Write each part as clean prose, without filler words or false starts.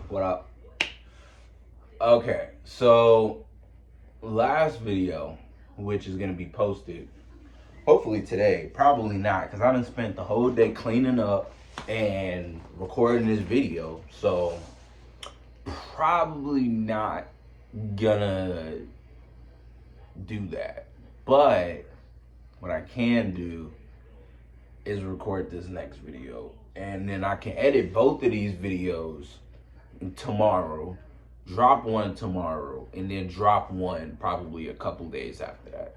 What up? Okay, so last video, which is gonna be posted hopefully today, probably not, because I done spent the whole day cleaning up and recording this video, so probably not gonna do that. But what I can do is record this next video, and then I can edit both of these videos tomorrow, drop one tomorrow, and then drop one probably a couple days after that.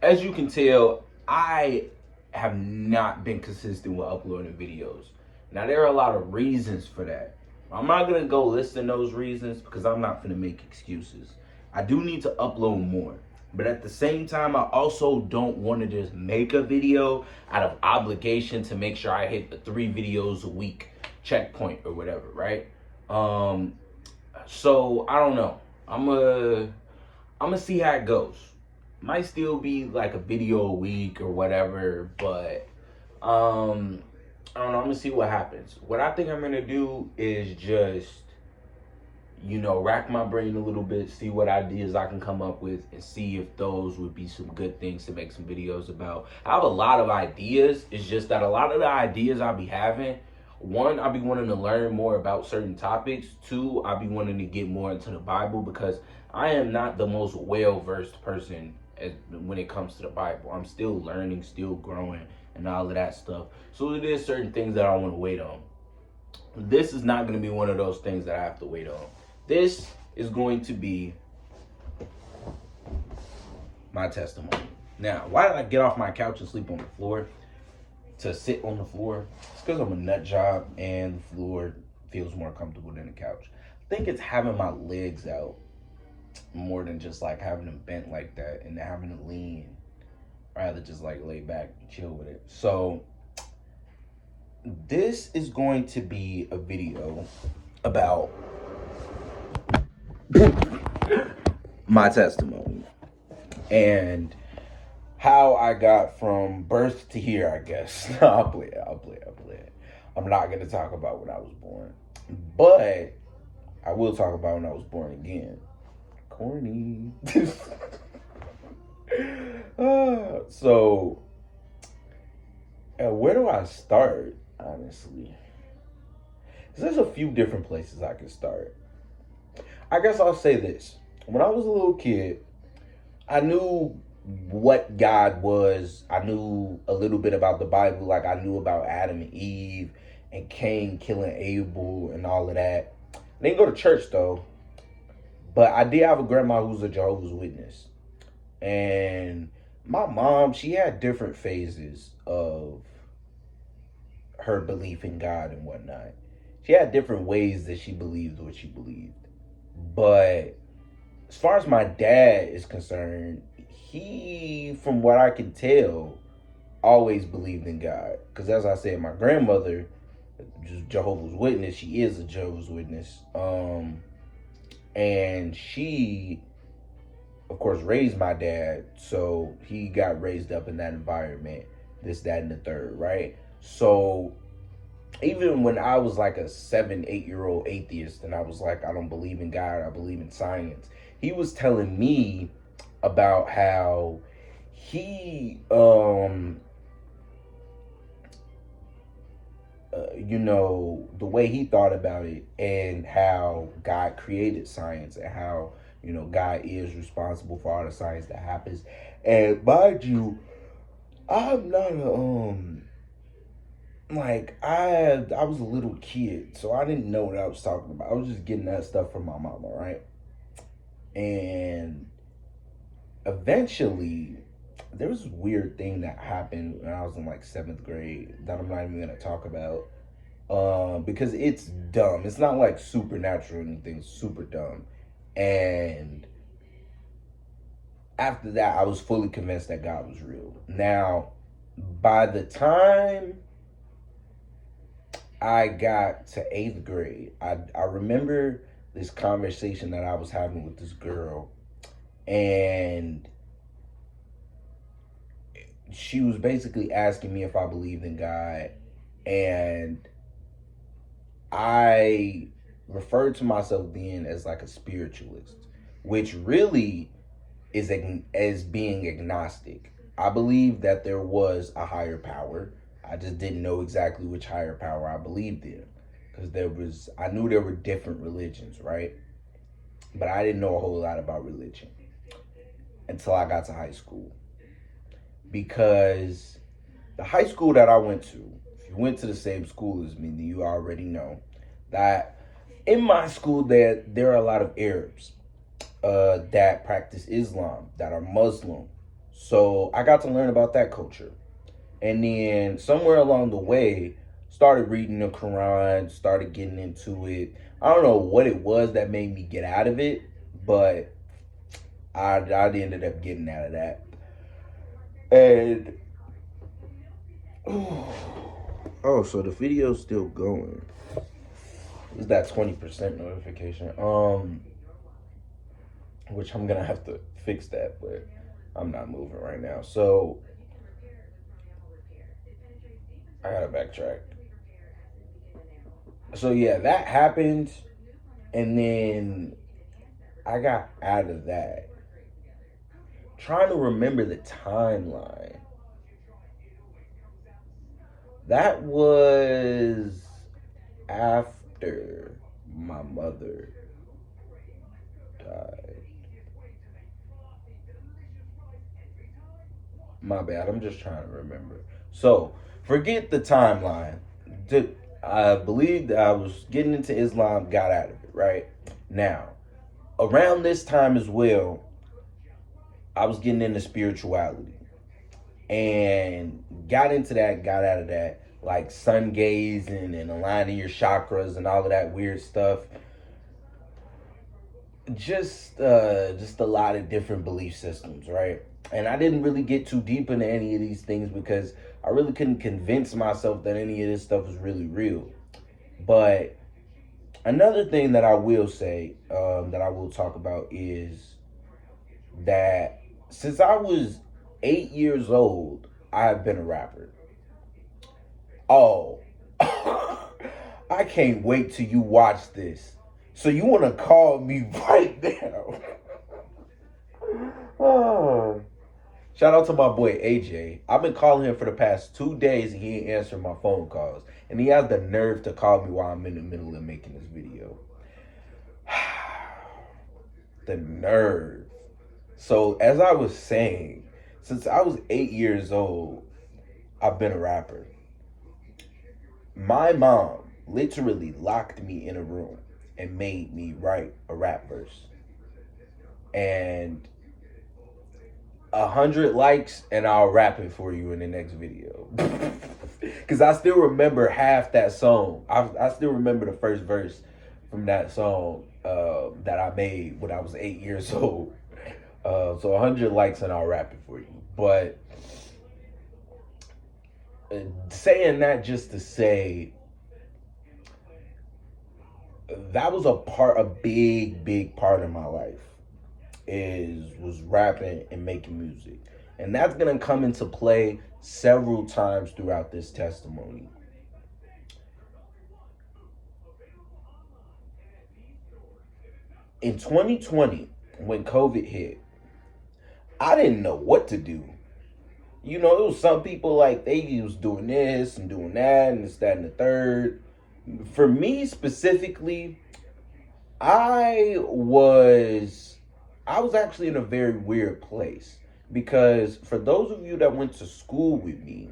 As you can tell, I have not been consistent with uploading videos. Now, there are a lot of reasons for that. I'm not going to go listing those reasons because I'm not going to make excuses. I do need to upload more. But at the same time, I also don't want to just make a video out of obligation to make sure I hit the 3 videos a week checkpoint or whatever, right? So I don't know. I'm gonna see how it goes. Might still be like a video a week or whatever, but I don't know. I'm gonna see what happens. What I think I'm gonna do is just, rack my brain a little bit, see what ideas I can come up with, and see if those would be some good things to make some videos about. I have a lot of ideas. It's just that a lot of the ideas I'll be having, one, I'll be wanting to learn more about certain topics. Two, I'll be wanting to get more into the Bible because I am not the most well-versed person when it comes to the Bible. I'm still learning, still growing, and all of that stuff. So there's certain things that I want to wait on. This is not going to be one of those things that I have to wait on. This is going to be my testimony. Now, why did I get off my couch and sleep on the floor to sit on the floor? It's because I'm a nut job and the floor feels more comfortable than the couch. I think it's having my legs out more than just like having them bent like that and having to lean. Rather just like lay back and chill with it. So this is going to be a video about my testimony and how I got from birth to here, I guess. I'll play it. I'm not going to talk about when I was born, but I will talk about when I was born again. Corny. So, where do I start, honestly? There's a few different places I can start. I guess I'll say this. When I was a little kid, I knew what God was. I knew a little bit about the Bible. Like, I knew about Adam and Eve and Cain killing Abel and all of that. I didn't go to church, though. But I did have a grandma who's a Jehovah's Witness. And my mom, she had different phases of her belief in God and whatnot. She had different ways that she believed what she believed. But as far as my dad is concerned, he, from what I can tell, always believed in God. Because as I said, my grandmother, Jehovah's Witness, she is a Jehovah's Witness. And she, of course, raised my dad, so he got raised up in that environment, this, that, and the third, right? So even when I was like a 7-8-year-old atheist and I was like, I don't believe in God, I believe in science, he was telling me about how he, the way he thought about it and how God created science and how, God is responsible for all the science that happens. And mind you, I'm not I was a little kid, so I didn't know what I was talking about. I was just getting that stuff from my mama, right? And eventually, there was this weird thing that happened when I was in like 7th grade that I'm not even gonna talk about. Because it's dumb. It's not like supernatural or anything. It's super dumb. And after that, I was fully convinced that God was real. Now, by the time I got to 8th grade, I remember this conversation that I was having with this girl. And she was basically asking me if I believed in God. And I referred to myself being as like a spiritualist, which really is as being agnostic. I believe that there was a higher power. I just didn't know exactly which higher power I believed in, because I knew there were different religions, right? But I didn't know a whole lot about religion until I got to high school. Because the high school that I went to, if you went to the same school as me, then you already know that in my school there are a lot of Arabs that practice Islam, that are Muslim. So I got to learn about that culture. And then somewhere along the way, started reading the Quran, started getting into it. I don't know what it was that made me get out of it, but I ended up getting out of that. And oh, so the video's still going. It's that 20% notification. Which I'm gonna have to fix that, but I'm not moving right now. So I gotta backtrack. So yeah, that happened, and then I got out of that. Trying to remember the timeline. That was after my mother died. My bad, I'm just trying to remember. So, forget the timeline. I believe that I was getting into Islam, got out of it, right? Now, around this time as well, I was getting into spirituality. And got into that, got out of that, like sun gazing and aligning your chakras and all of that weird stuff. Just a lot of different belief systems, right? And I didn't really get too deep into any of these things because I really couldn't convince myself that any of this stuff was really real. But another thing that I will say, that I will talk about, is that since I was 8 years old, I have been a rapper. Oh, I can't wait till you watch this. So you want to call me right now? Oh. Shout out to my boy AJ. I've been calling him for the past 2 days and he ain't answering my phone calls. And he has the nerve to call me while I'm in the middle of making this video. The nerve. So as I was saying, since I was 8 years old, I've been a rapper. My mom literally locked me in a room and made me write a rap verse. And 100 likes and I'll rap it for you in the next video. Because I still remember half that song. I still remember the first verse from that song that I made when I was 8 years old. So 100 likes and I'll rap it for you. But saying that just to say, that was a big part of my life, was rapping and making music. And that's going to come into play several times throughout this testimony. In 2020, when COVID hit, I didn't know what to do. You know, there was some people like they was doing this and doing that and this, that, and the third. For me specifically, I was actually in a very weird place, because for those of you that went to school with me,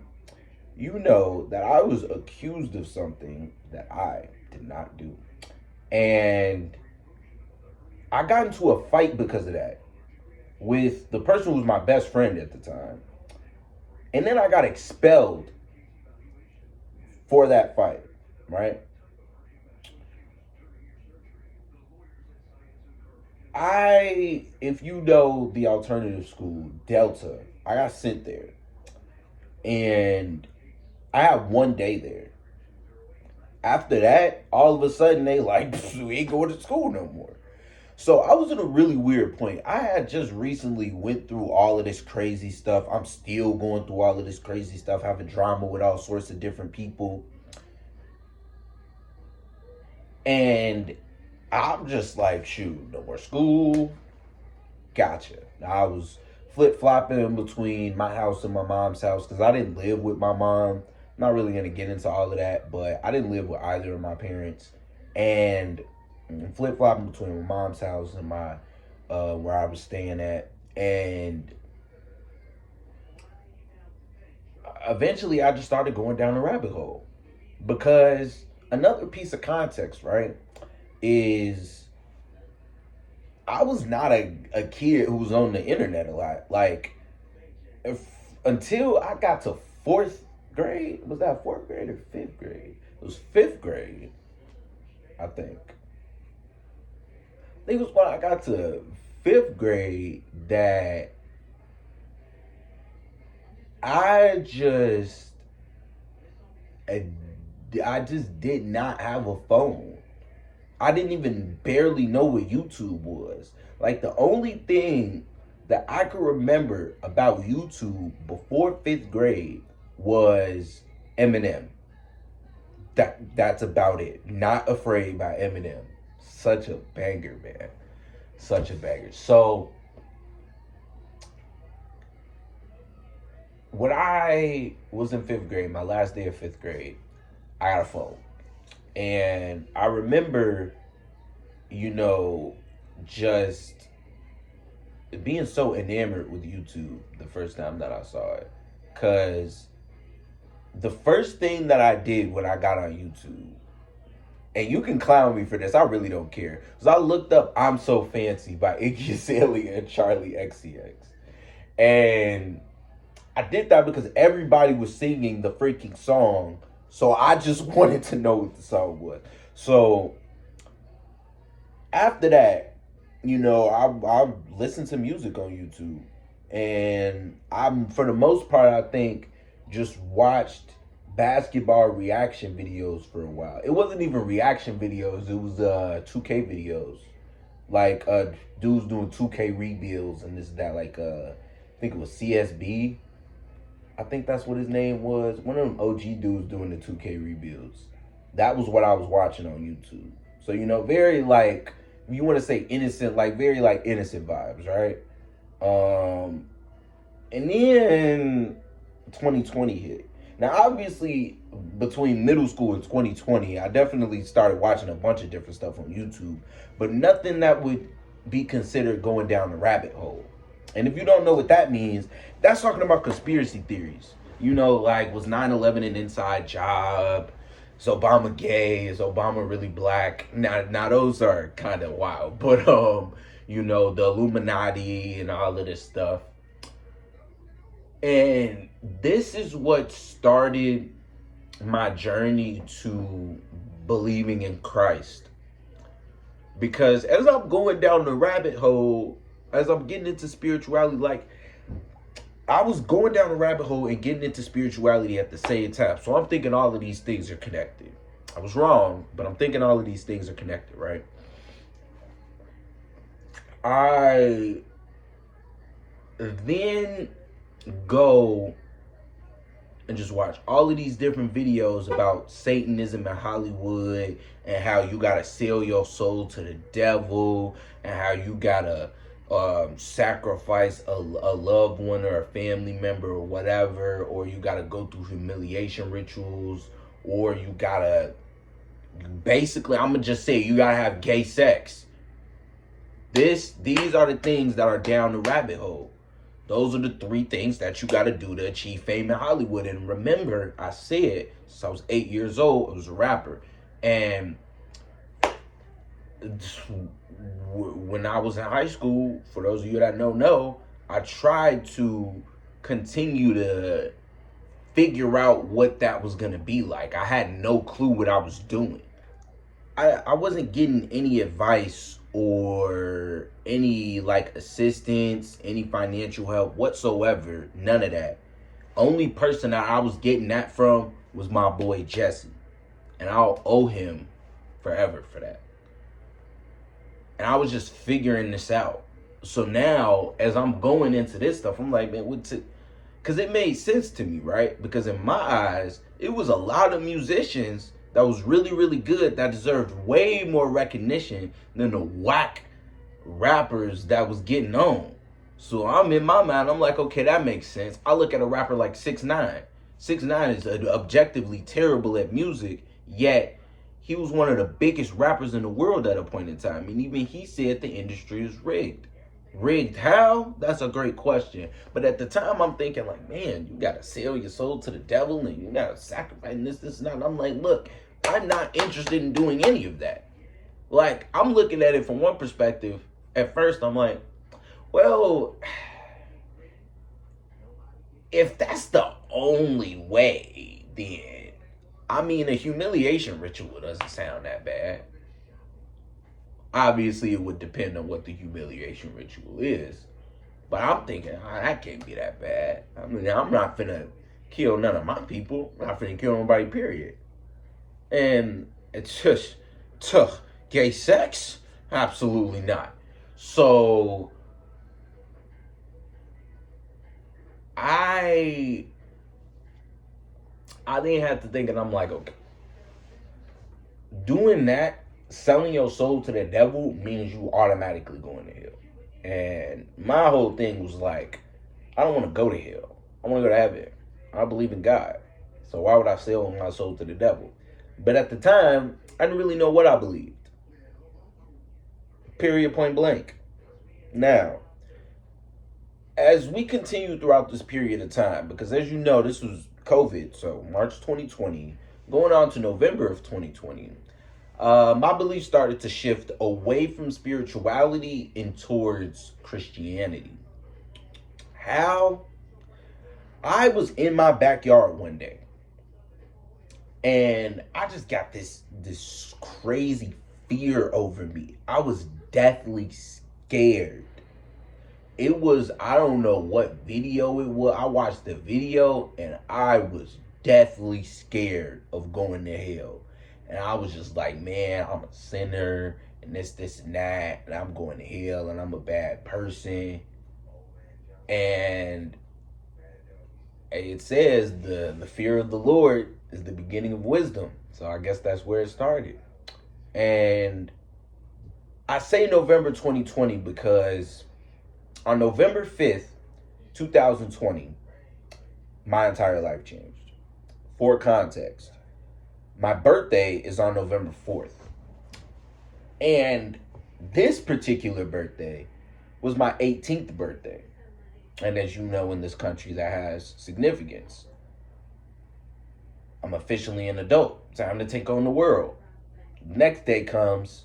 you know that I was accused of something that I did not do. And I got into a fight because of that with the person who was my best friend at the time. And then I got expelled for that fight, right? If you know the alternative school, Delta, I got sent there. And I had 1 day there. After that, all of a sudden, they like, we ain't going to school no more. So I was in a really weird point. I had just recently went through all of this crazy stuff. I'm still going through all of this crazy stuff, having drama with all sorts of different people. And I'm just like, shoot, no more school. Gotcha. I was flip flopping between my house and my mom's house because I didn't live with my mom. Not really gonna get into all of that, but I didn't live with either of my parents, and flip flopping between my mom's house and my where I was staying at, and eventually I just started going down a rabbit hole because another piece of context, right, is I was not a kid who was on the internet a lot. Like, if, until I got to fourth grade, was that fourth grade or fifth grade? It was fifth grade, I think. I think it was when I got to fifth grade that I just, I just did not have a phone. I didn't even barely know what YouTube was. Like, the only thing that I could remember about YouTube before fifth grade was Eminem. That's about it. Not Afraid by Eminem. Such a banger, man. Such a banger. So when I was in fifth grade, my last day of fifth grade, I got a phone. And I remember, just being so enamored with YouTube the first time that I saw it. Because the first thing that I did when I got on YouTube, and you can clown me for this, I really don't care. Because I looked up I'm So Fancy by Iggy Azalea and Charlie XCX. And I did that because everybody was singing the freaking song. So I just wanted to know what the song was. So after that, I listened to music on YouTube. And I'm, for the most part, I think, just watched basketball reaction videos for a while. It wasn't even reaction videos. It was 2K videos. Like dudes doing 2K rebuilds and this, that, like I think it was CSB. I think that's what his name was. One of them OG dudes doing the 2K rebuilds. That was what I was watching on YouTube. So, very like, if you want to say innocent, like very like innocent vibes, right? And then 2020 hit. Now, obviously, between middle school and 2020, I definitely started watching a bunch of different stuff on YouTube, but nothing that would be considered going down the rabbit hole. And if you don't know what that means, that's talking about conspiracy theories. Like, was 9/11 an inside job? Is Obama gay? Is Obama really black? Now those are kind of wild. But, the Illuminati and all of this stuff. And this is what started my journey to believing in Christ. Because as I'm going down the rabbit hole, as I'm getting into spirituality, like, I was going down the rabbit hole and getting into spirituality at the same time. So I'm thinking all of these things are connected. I was wrong, but I'm thinking all of these things are connected, right? I then go and just watch all of these different videos about Satanism in Hollywood and how you gotta sell your soul to the devil and how you gotta sacrifice a loved one or a family member or whatever, or you gotta go through humiliation rituals, or you gotta, basically, I'm gonna just say, you gotta have gay sex. These are the things that are down the rabbit hole. Those are the three things that you got to do to achieve fame in Hollywood. And remember, I said, since I was 8 years old, I was a rapper. And when I was in high school, for those of you that don't know, I tried to continue to figure out what that was going to be like. I had no clue what I was doing. I wasn't getting any advice or any like assistance, any financial help whatsoever. None of that. Only person that I was getting that from was my boy Jesse. And I'll owe him forever for that. And I was just figuring this out. So now, as I'm going into this stuff, I'm like, man, because it made sense to me, right? Because in my eyes, it was a lot of musicians that was really, really good, that deserved way more recognition than the whack rappers that was getting on. So I'm in my mind, I'm like, okay, that makes sense. I look at a rapper like 6ix9ine. 6ix9ine is objectively terrible at music, yet he was one of the biggest rappers in the world at a point in time. And even he said the industry is rigged. Rigged how? That's a great question. But at the time, I'm thinking like, man, you gotta sell your soul to the devil and you gotta sacrifice this, and that. And I'm like, look, I'm not interested in doing any of that. Like, I'm looking at it from one perspective. At first, I'm like, well, if that's the only way, then, I mean, a humiliation ritual doesn't sound that bad. Obviously, it would depend on what the humiliation ritual is. But I'm thinking, that can't be that bad. I mean, I'm not finna kill none of my people. I'm not finna kill nobody, period. And it's just, gay sex? Absolutely not. So, I then had to think, and I'm like, okay, doing that, selling your soul to the devil, means you automatically going to hell. And my whole thing was like, I don't want to go to hell. I want to go to heaven. I believe in God. So why would I sell my soul to the devil? But at the time, I didn't really know what I believed. Period, point blank. Now, as we continue throughout this period of time, because as you know, this was COVID, so March 2020, going on to November of 2020, my beliefs started to shift away from spirituality and towards Christianity. How? I was in my backyard one day, and I just got this crazy fear over me. I was deathly scared. It was, I don't know what video it was. I watched the video and I was deathly scared of going to hell. And I was just like, man, I'm a sinner and this and that, and I'm going to hell and I'm a bad person. And it says the fear of the Lord is the beginning of wisdom. So I guess that's where it started. And I say November 2020 because on November 5th, 2020, my entire life changed. For context, my birthday is on November 4th. And this particular birthday was my 18th birthday. And as you know, in this country, that has significance. I'm officially an adult. Time to take on the world. Next day comes,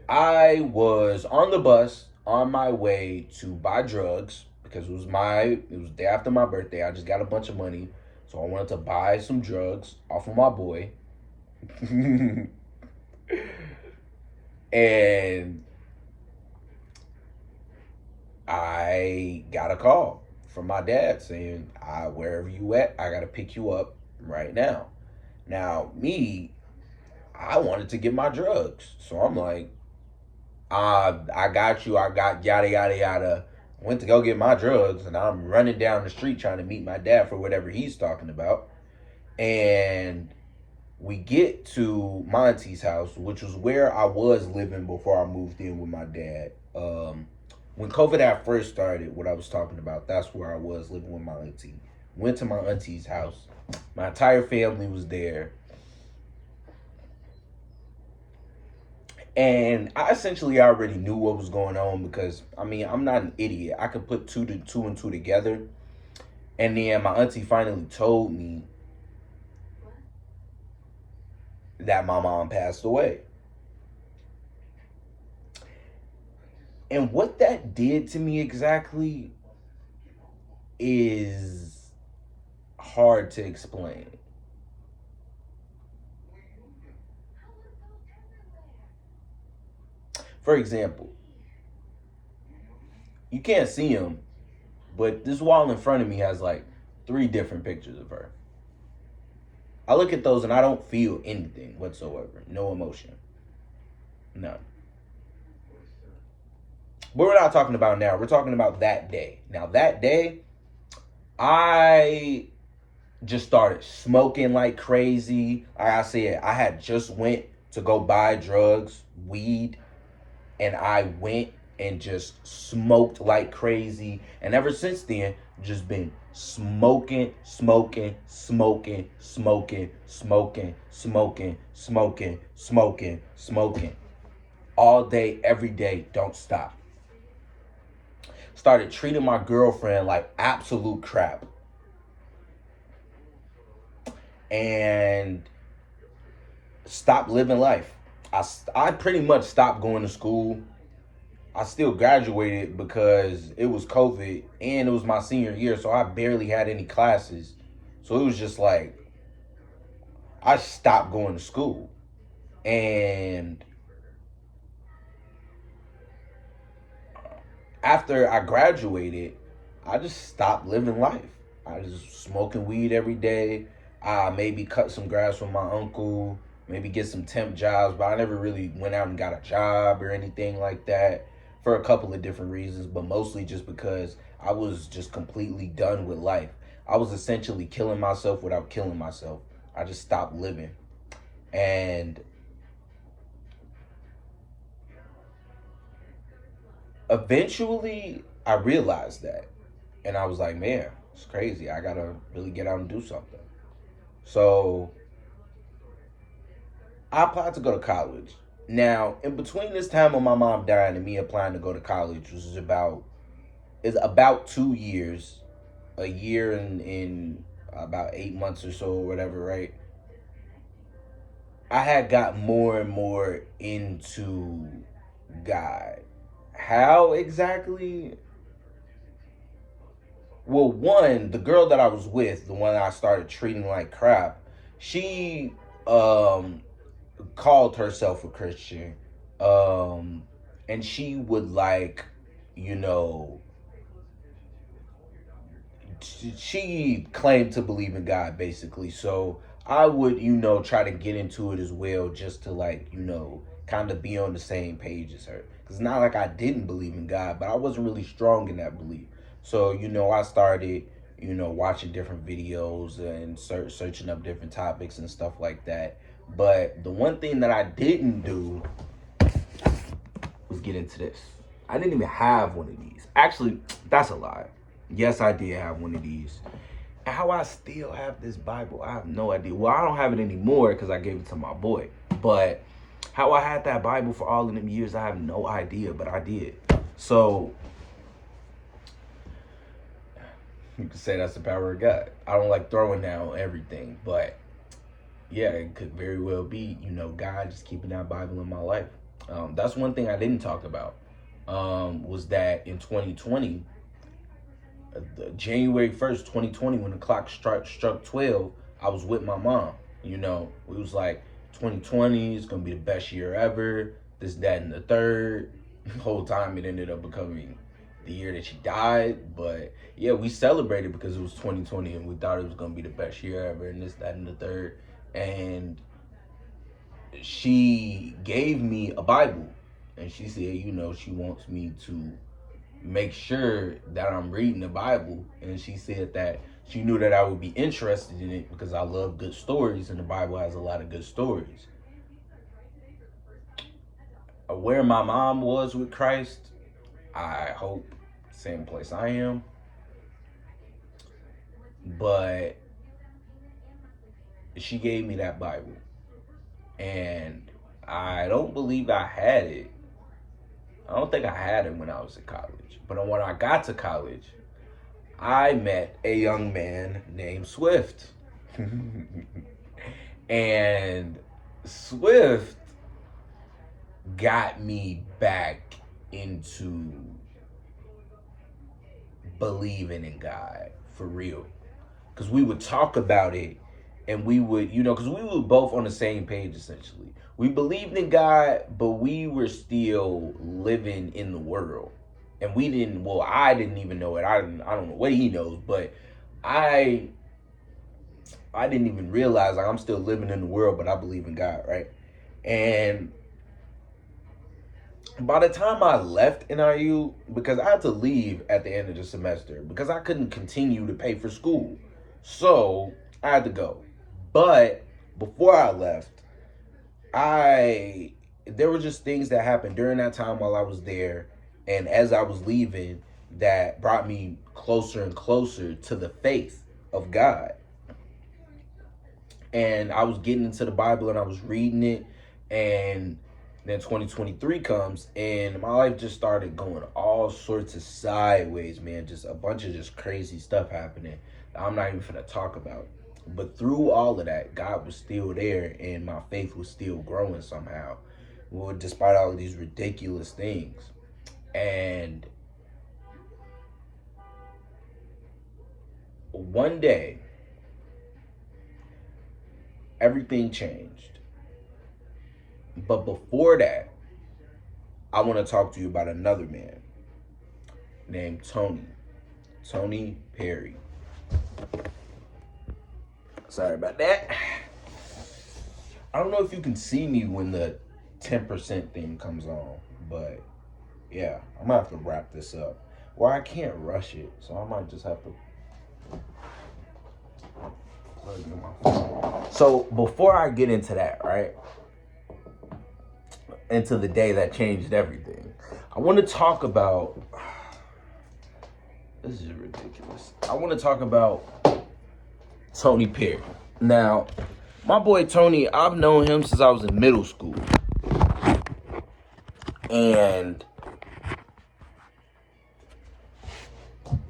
I was on the bus on my way to buy drugs because it was the day after my birthday. I just got a bunch of money, so I wanted to buy some drugs off of my boy. And I got a call from my dad saying, wherever you at, I gotta pick you up right now. Now, I wanted to get my drugs, so I'm like, I got you. I got yada, yada, yada. Went to go get my drugs, and I'm running down the street trying to meet my dad for whatever he's talking about. And we get to my auntie's house, which was where I was living before I moved in with my dad. When COVID had first started, what I was talking about, that's where I was living with my auntie. Went to my auntie's house. My entire family was there. And I essentially already knew what was going on because, I mean, I'm not an idiot. I could put two and two together. And then my auntie finally told me that my mom passed away. And what that did to me exactly is hard to explain. For example, you can't see him, but this wall in front of me has like 3 different pictures of her. I look at those and I don't feel anything whatsoever. No emotion. None. But we're not talking about now. We're talking about that day. Now, that day, I just started smoking like crazy. Like I said, I had just went to go buy drugs, weed, and I went and just smoked like crazy. And ever since then, just been smoking, smoking, smoking, smoking, smoking, smoking, smoking, smoking, smoking. All day, every day, don't stop. Started treating my girlfriend like absolute crap. And stopped living life. I pretty much stopped going to school. I still graduated because it was COVID and it was my senior year, so I barely had any classes. So it was just like, I stopped going to school. And after I graduated, I just stopped living life. I was smoking weed every day. I maybe cut some grass from my uncle, maybe get some temp jobs, but I never really went out and got a job or anything like that for a couple of different reasons, but mostly just because I was just completely done with life. I was essentially killing myself without killing myself. I just stopped living. And eventually I realized that. And I was like, man, it's crazy. I gotta really get out and do something. So I applied to go to college. Now, in between this time of my mom dying and me applying to go to college, which is about 2 years, a year in about 8 months or so or whatever, right? I had got more and more into God. How exactly? Well, one, the girl that I was with, the one I started treating like crap, she called herself a Christian. And she would like, you know, she claimed to believe in God basically. So I would, try to get into it as well just to like, kind of be on the same page as her. Cause it's not like I didn't believe in God, but I wasn't really strong in that belief. So, I started, watching different videos and searching up different topics and stuff like that. But the one thing that I didn't do was get into this. I didn't even have one of these. Actually, that's a lie. Yes, I did have one of these. And how I still have this Bible, I have no idea. Well, I don't have it anymore because I gave it to my boy. But how I had that Bible for all of them years, I have no idea, but I did. So you could say that's the power of God. I don't like throwing down everything, but yeah, it could very well be, God just keeping that Bible in my life. That's one thing I didn't talk about, was that in 2020, January 1st, 2020, when the clock struck 12, I was with my mom. It was like 2020 is going to be the best year ever, this, that, and the third. The whole time it ended up becoming the year that she died. But yeah, we celebrated because it was 2020 and we thought it was going to be the best year ever and this, that, and the third. And she gave me a Bible and she said, she wants me to make sure that I'm reading the Bible. And she said that she knew that I would be interested in it because I love good stories and the Bible has a lot of good stories. Where my mom was with Christ, I hope same place I am. But she gave me that Bible. And I don't believe I had it. I don't think I had it when I was in college. But when I got to college, I met a young man named Swift. And Swift got me back into believing in God for real. Because we would talk about it and we would, because we were both on the same page essentially. We believed in God, but we were still living in the world. And I didn't even know it. I don't know what he knows, but I didn't even realize like I'm still living in the world, but I believe in God, right? And by the time I left NIU, because I had to leave at the end of the semester because I couldn't continue to pay for school. So I had to go. But before I left, there were just things that happened during that time while I was there, and as I was leaving, that brought me closer and closer to the faith of God. And I was getting into the Bible and I was reading it, and then 2023 comes and my life just started going all sorts of sideways, man. Just a bunch of just crazy stuff happening that I'm not even gonna talk about. But through all of that, God was still there and my faith was still growing somehow. Well, despite all of these ridiculous things. And one day, everything changed. But before that, I want to talk to you about another man named Tony Perry. Sorry about that. I don't know if you can see me when the 10% thing comes on, but yeah, I'm gonna have to wrap this up. Well, I can't rush it, so I might just have to plug in my phone. So before I get into that, right? Into the day that changed everything, I want to talk about, this is ridiculous. I want to talk about Tony Perry. Now, my boy Tony, I've known him since I was in middle school. And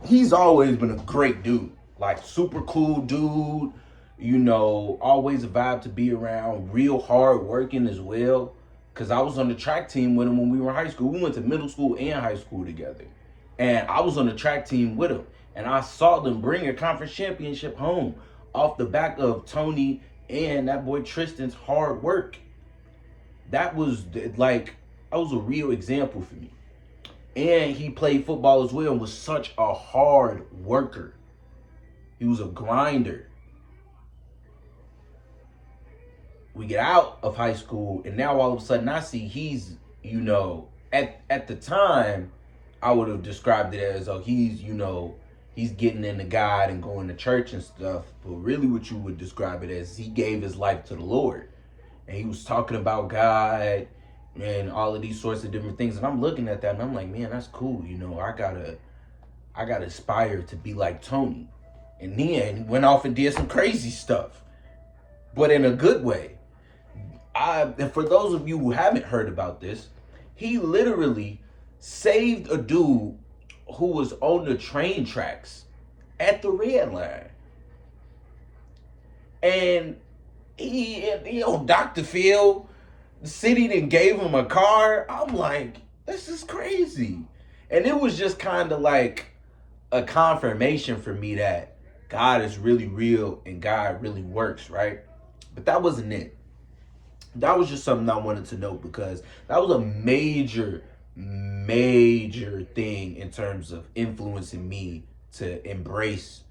he's always been a great dude. Like, super cool dude. You know, always a vibe to be around. Real hard working as well. Because I was on the track team with him when we were in high school. We went to middle school and high school together. And I was on the track team with him. And I saw them bring a conference championship home off the back of Tony and that boy Tristan's hard work. That was a real example for me. And he played football as well and was such a hard worker. He was a grinder. We get out of high school, and now all of a sudden I see he's, you know, at the time, I would have described it as, oh, he's, you know, he's getting into God and going to church and stuff. But really what you would describe it as, he gave his life to the Lord. And he was talking about God and all of these sorts of different things. And I'm looking at that and I'm like, man, that's cool. You know, I gotta aspire to be like Tony. And then he went off and did some crazy stuff, but in a good way. And for those of you who haven't heard about this, he literally saved a dude who was on the train tracks at the red line. And he on Dr. Phil, the city then gave him a car. I'm like, this is crazy. And it was just kind of like a confirmation for me that God is really real and God really works, right? But that wasn't it. That was just something I wanted to note because that was a major thing in terms of influencing me to embrace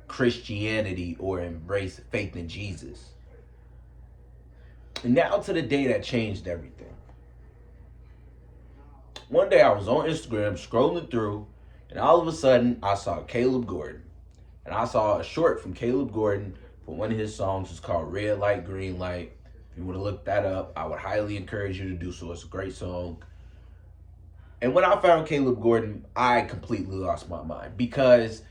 Christianity or embrace faith in Jesus. And now to the day that changed everything. One day I was on Instagram scrolling through, and all of a sudden I saw Caleb Gordon. And I saw a short from Caleb Gordon for one of his songs. It's called Red Light, Green Light. If you want to look that up, I would highly encourage you to do so. It's a great song. And when I found Caleb Gordon, I completely lost my mind because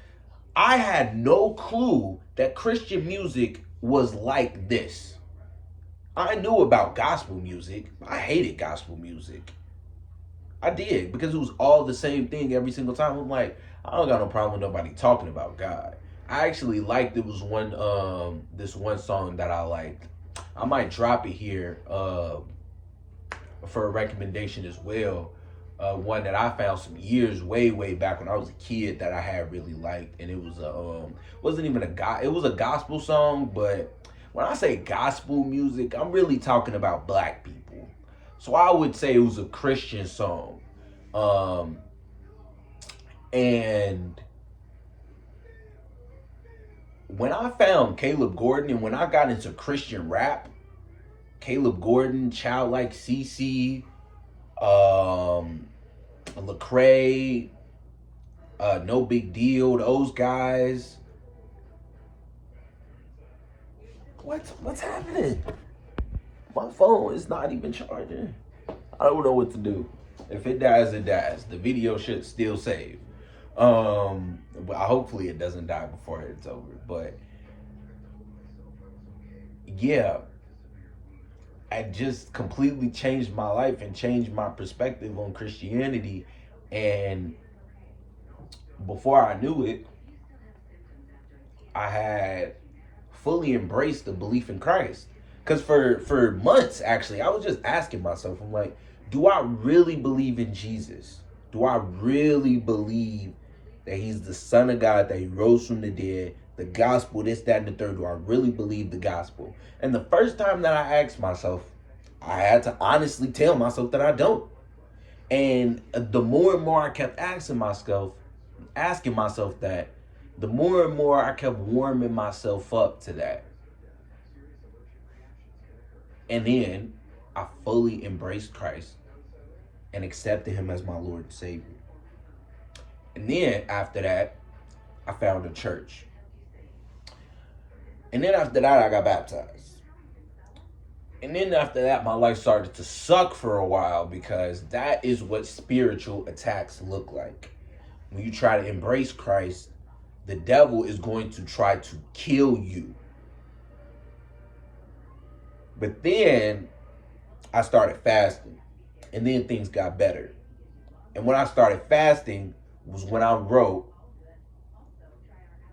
I had no clue that Christian music was like this. I knew about gospel music. I hated gospel music. I did, because it was all the same thing every single time. I'm like, I don't got no problem with nobody talking about God. I actually liked, it was this one song that I liked. I might drop it here for a recommendation as well. One that I found some years way back when I was a kid that I had really liked, and it was wasn't even it was a gospel song, but when I say gospel music, I'm really talking about black people. So I would say it was a Christian song. And when I found Caleb Gordon and when I got into Christian rap, Caleb Gordon, Childlike CC, Lecrae, No Big Deal, those guys, What's happening? My phone is not even charging. I don't know what to do. If it dies, it dies. The video should still save. But hopefully it doesn't die before it's over. But yeah, I just completely changed my life and changed my perspective on Christianity. And before I knew it, I had fully embraced the belief in Christ. Because for months, actually, I was just asking myself, I'm like, do I really believe in Jesus? Do I really believe that he's the Son of God, that he rose from the dead, the gospel, this, that, and the third? Do I really believe the gospel? And the first time that I asked myself, I had to honestly tell myself that I don't. And the more and more I kept asking myself that, the more and more I kept warming myself up to that. And then I fully embraced Christ and accepted him as my Lord and Savior. And then after that, I found a church. And then after that, I got baptized. And then after that, my life started to suck for a while, because that is what spiritual attacks look like. When you try to embrace Christ, the devil is going to try to kill you. But then I started fasting, and then things got better. And when I started fasting was when I wrote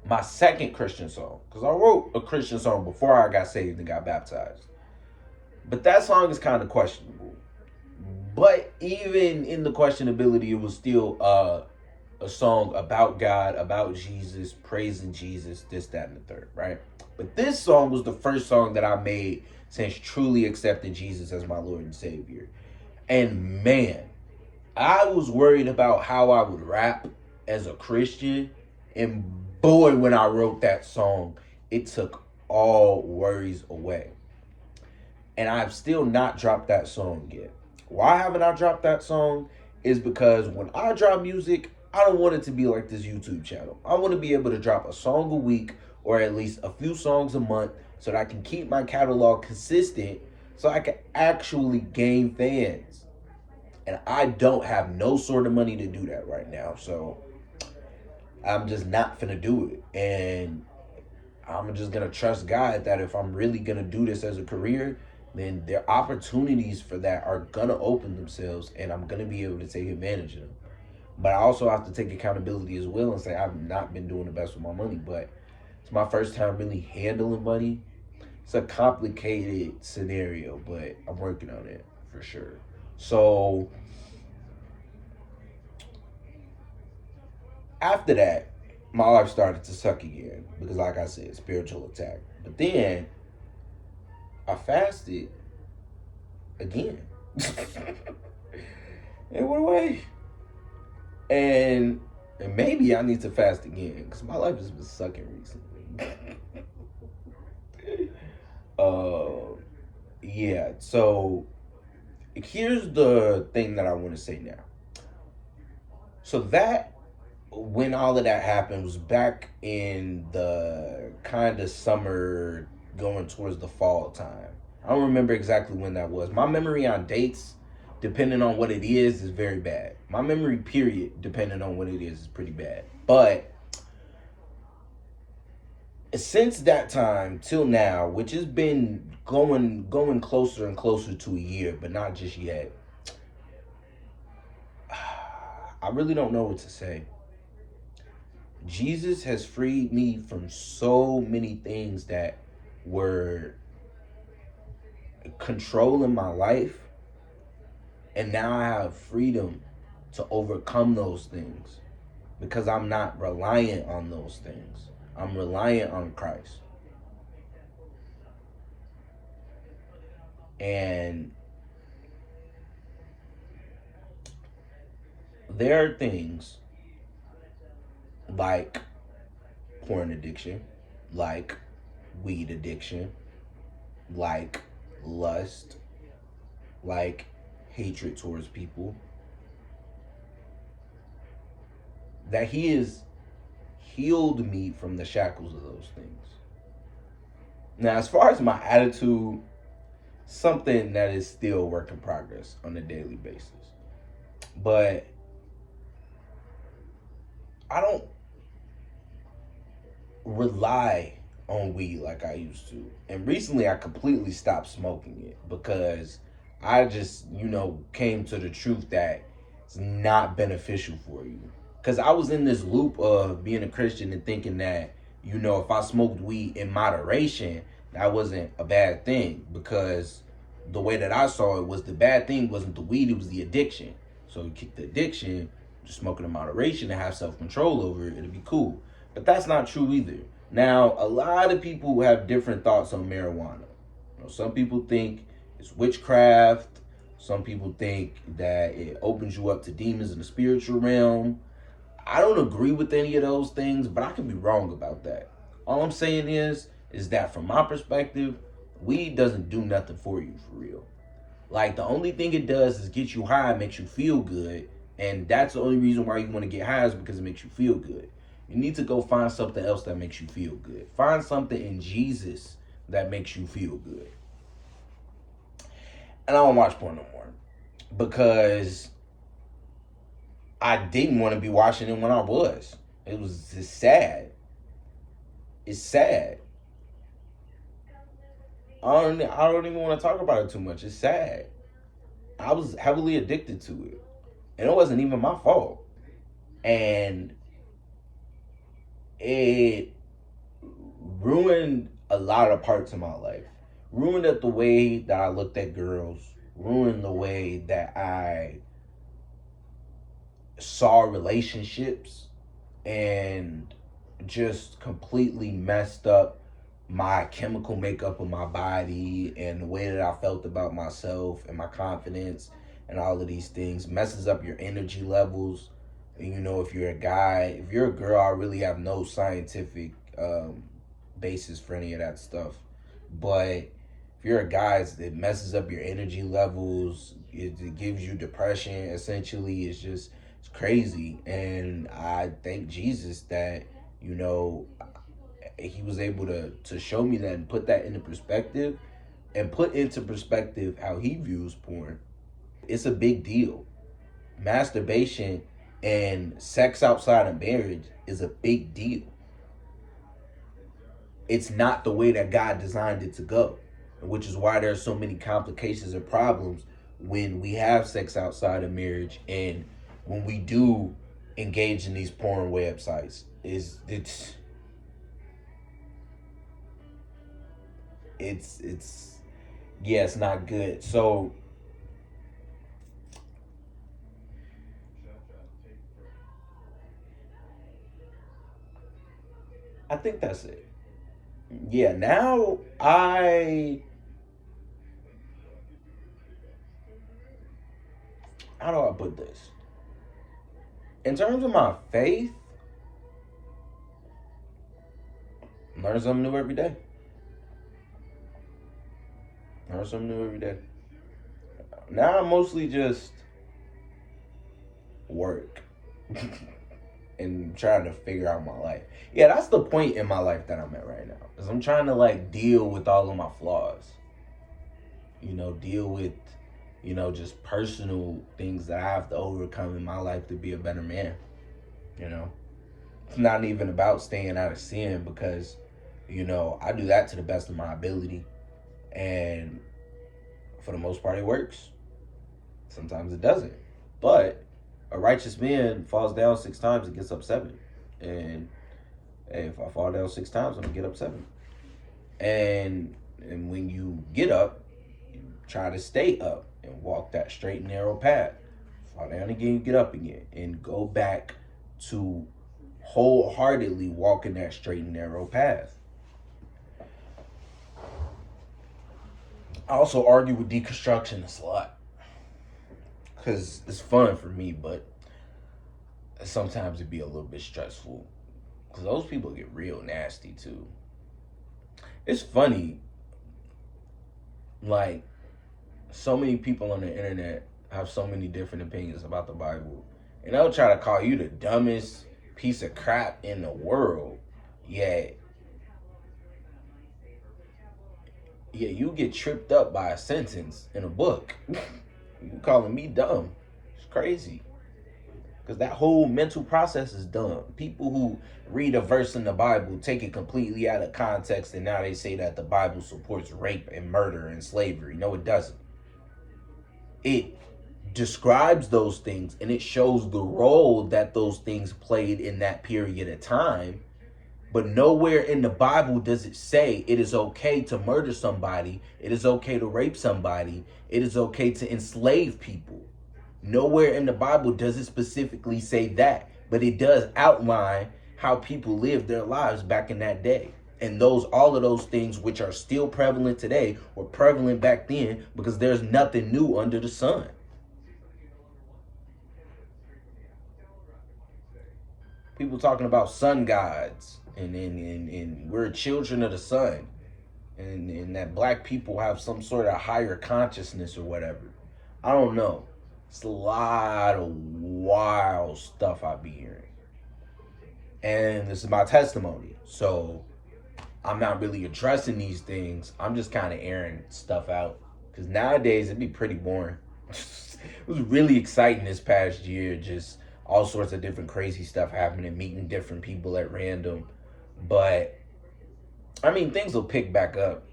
my second Christian song. Because I wrote a Christian song before I got saved and got baptized. But that song is kind of questionable. But even in the questionability, it was still a song about God, about Jesus, praising Jesus, this, that, and the third, right? But this song was the first song that I made since truly accepting Jesus as my Lord and Savior. And man, I was worried about how I would rap as a Christian. And boy, when I wrote that song, it took all worries away. And I've still not dropped that song yet. Why haven't I dropped that song? Is because when I drop music, I don't want it to be like this YouTube channel. I want to be able to drop a song a week, or at least a few songs a month, so that I can keep my catalog consistent, so I can actually gain fans. And I don't have no sort of money to do that right now. So I'm just not finna do it. And I'm just gonna trust God that if I'm really gonna do this as a career, then their opportunities for that are gonna open themselves, and I'm gonna be able to take advantage of them. But I also have to take accountability as well and say I've not been doing the best with my money. But it's my first time really handling money. It's a complicated scenario, but I'm working on it for sure. So after that, my life started to suck again, because like I said, spiritual attack. But then I fasted again. It went away. And maybe I need to fast again, because my life has been sucking recently. Yeah, so here's the thing that I want to say now. So that, when all of that happened, was back in the kind of summer going towards the fall time. I don't remember exactly when that was. My memory on dates, depending on what it is very bad. My memory period, depending on what it is pretty bad. But since that time till now, which has been going closer and closer to a year, but not just yet, I really don't know what to say. Jesus has freed me from so many things that were controlling my life. And now I have freedom to overcome those things, because I'm not reliant on those things. I'm reliant on Christ. And there are things like porn addiction, like weed addiction, like lust, like hatred towards people, that he has healed me from the shackles of those things. Now, as far as my attitude, something that is still a work in progress on a daily basis. But I don't rely on weed like I used to. And recently I completely stopped smoking it because I just, came to the truth that it's not beneficial for you. Because I was in this loop of being a Christian and thinking that, if I smoked weed in moderation, that wasn't a bad thing. Because the way that I saw it was the bad thing wasn't the weed, it was the addiction. So you kick the addiction, just smoking in moderation and have self-control over it, it'll be cool. But that's not true either. Now, a lot of people have different thoughts on marijuana. Some people think it's witchcraft. Some people think that it opens you up to demons in the spiritual realm. I don't agree with any of those things, but I could be wrong about that. All I'm saying is that from my perspective, weed doesn't do nothing for you for real. Like, the only thing it does is get you high, makes you feel good, and that's the only reason why you want to get high is because it makes you feel good. You need to go find something else that makes you feel good. Find something in Jesus that makes you feel good. And I don't watch porn no more because I didn't want to be watching it when I was. It's sad. It's sad. I don't even want to talk about it too much. It's sad. I was heavily addicted to it. And it wasn't even my fault. And it ruined a lot of parts of my life. Ruined the way that I looked at girls. Ruined the way that I saw relationships. And just completely messed up my chemical makeup of my body and the way that I felt about myself and my confidence and all of these things. Messes up your energy levels. And, if you're a guy, if you're a girl, I really have no scientific basis for any of that stuff. But if you're a guy, it messes up your energy levels. It gives you depression. Essentially, it's crazy. And I thank Jesus that, he was able to show me that and put that into perspective and put into perspective how he views porn. It's a big deal. Masturbation and sex outside of marriage is a big deal. It's not the way that God designed it to go, which is why there's so many complications and problems when we have sex outside of marriage and when we do engage in these porn websites. It's not good. So I think that's it. Yeah, now how do I put this? In terms of my faith, learn something new every day. Learn something new every day. Now I mostly just work and trying to figure out my life. Yeah, that's the point in my life that I'm at right now. Is I'm trying to deal with all of my flaws. Deal with, just personal things that I have to overcome in my life to be a better man. It's not even about staying out of sin because, I do that to the best of my ability. And for the most part, it works. Sometimes it doesn't. But a righteous man falls down 6 times and gets up 7. And if I fall down 6 times, I'm going to get up 7. And when you get up, you try to stay up and walk that straight and narrow path. Fall down again, you get up again. And go back to wholeheartedly walking that straight and narrow path. I also argue with deconstructionists a lot because it's fun for me, but sometimes it'd be a little bit stressful because those people get real nasty too. It's funny, so many people on the internet have so many different opinions about the Bible, and they'll try to call you the dumbest piece of crap in the world, yet Yeah, you get tripped up by a sentence in a book. You calling me dumb. It's crazy. Because that whole mental process is dumb. People who read a verse in the Bible take it completely out of context, and now they say that the Bible supports rape and murder and slavery. No, it doesn't. It describes those things, and it shows the role that those things played in that period of time. But nowhere in the Bible does it say it is okay to murder somebody, it is okay to rape somebody, it is okay to enslave people. Nowhere in the Bible does it specifically say that, but it does outline how people lived their lives back in that day. And all of those things which are still prevalent today were prevalent back then, because there's nothing new under the sun. People talking about sun gods and we're children of the sun, and that black people have some sort of higher consciousness or whatever. I don't know. It's a lot of wild stuff I be hearing. And this is my testimony. So I'm not really addressing these things. I'm just kind of airing stuff out. Because nowadays it'd be pretty boring. It was really exciting this past year. Just all sorts of different crazy stuff happening, meeting different people at random. But, I mean, things will pick back up.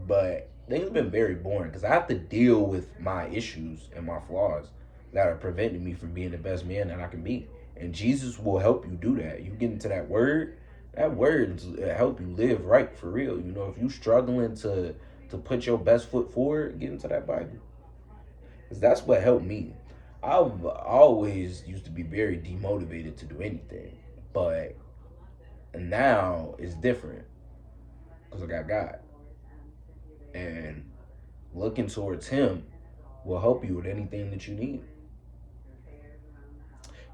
But things have been very boring because I have to deal with my issues and my flaws that are preventing me from being the best man that I can be. And Jesus will help you do that. You get into that word help you live right for real. You know, if you struggling to put your best foot forward, get into that Bible. Because that's what helped me. I've always used to be very demotivated to do anything. But now it's different because I got God. And looking towards him will help you with anything that you need.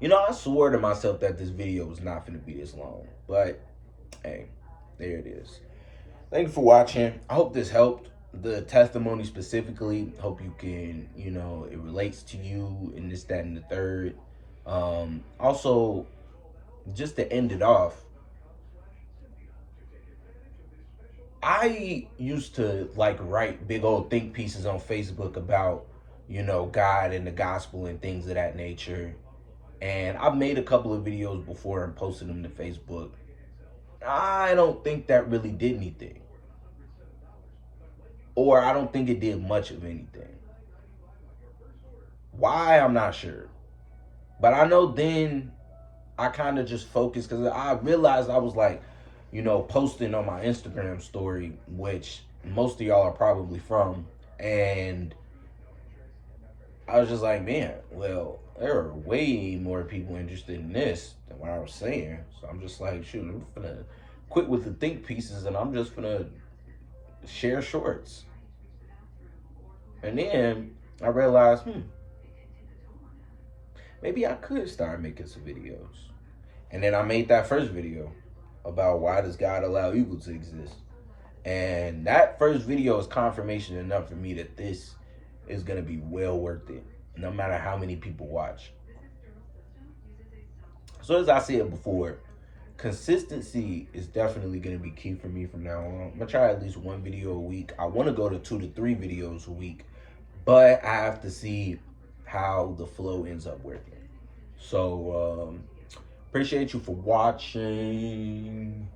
You know, I swore to myself that this video was not going to be this long. But, hey, there it is. Thank you for watching. I hope this helped. The testimony specifically, hope you can, you know, it relates to you in this, that, and the third. Also, just to end it off, I used to like write big old think pieces on Facebook about, you know, God and the gospel and things of that nature. And I've made a couple of videos before and posted them to Facebook. I don't think that really did anything. Or I don't think it did much of anything. Why, I'm not sure. But I know then I kind of just focused because I realized I was like, you know, posting on my Instagram story, which most of y'all are probably from. And I was just like, man, well, there are way more people interested in this than what I was saying. So I'm just like, shoot, I'm gonna quit with the think pieces and I'm just gonna share shorts. And then I realized, maybe I could start making some videos. And then I made that first video about why does God allow evil to exist. And that first video is confirmation enough for me that this is going to be well worth it, no matter how many people watch. So as I said before, consistency is definitely going to be key for me from now on. I'm going to try at least one video a week. I want to go to 2 to 3 videos a week, but I have to see how the flow ends up working. So, appreciate you for watching.